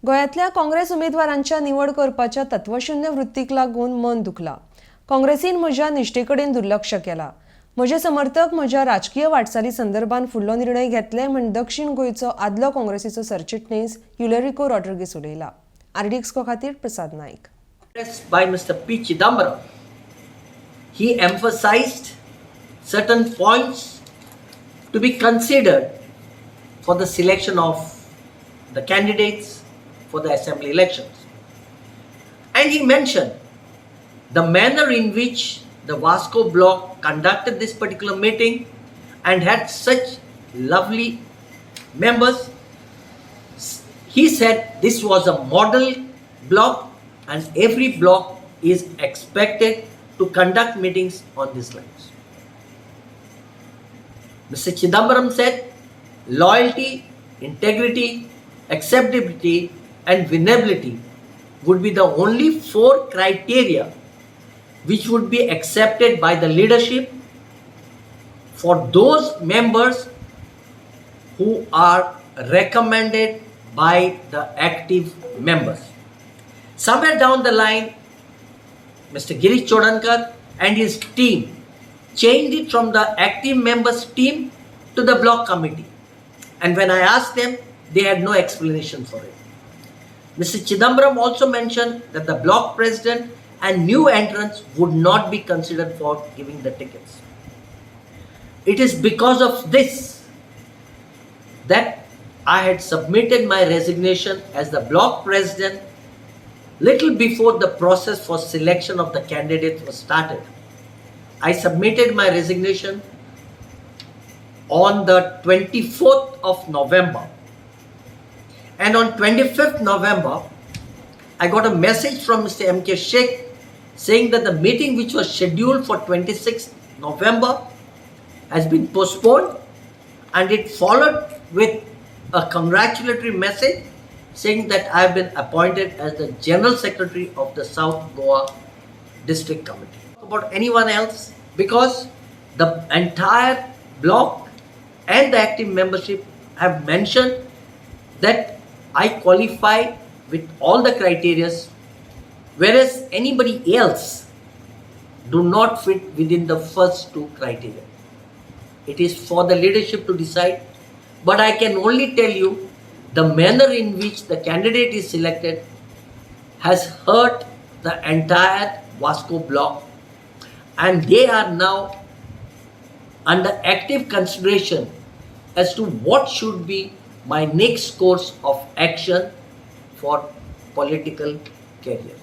गोयातल्या काँग्रेस उमेदवारांच्या निवड करपाच्या तत्वशून्य वृत्तीक लागून मन दुखला। काँग्रेसीन म्हज्या निश्ठेकडेन दुर्लक्ष केला। म्हजे समर्थक म्हज्या राजकीय वाटचाली संदर्भात फुडलो निर्णय घेतले म्हण दक्षिण गोयचो आदलो काँग्रेसीचो सरचिटणीस युलेरिको रॉड्रिगीस उलयला। RDXGOA खातीर प्रसाद Naik. By Mr. P. Chidambaram, he emphasized certain points to be considered for the selection of the candidates for the assembly elections. And he mentioned the manner in which the Vasco bloc conducted this particular meeting and had such lovely members. He said this was a model bloc and every bloc is expected to conduct meetings on these lines. Mr. Chidambaram said loyalty, integrity, acceptability and winnability would be the only four criteria which would be accepted by the leadership for those members who are recommended by the active members. Somewhere down the line, Mr. Girish Chodankar and his team changed it from the active members team to the block committee. And when I asked them, they had no explanation for it. Mr. Chidambaram also mentioned that the block president and new entrants would not be considered for giving the tickets. It is because of this that I had submitted my resignation as the block president little before the process for selection of the candidates was started. I submitted my resignation on the 24th of November. And on 25th November, I got a message from Mr. M.K. Sheikh saying that the meeting which was scheduled for 26th November has been postponed, and it followed with a congratulatory message saying that I have been appointed as the General Secretary of the South Goa District Committee. About anyone else, because the entire bloc and the active membership have mentioned that I qualify with all the criteria, whereas anybody else do not fit within the first two criteria. It is for the leadership to decide, but I can only tell you the manner in which the candidate is selected has hurt the entire Vasco bloc, and they are now under active consideration as to what should be my next course of action for political career.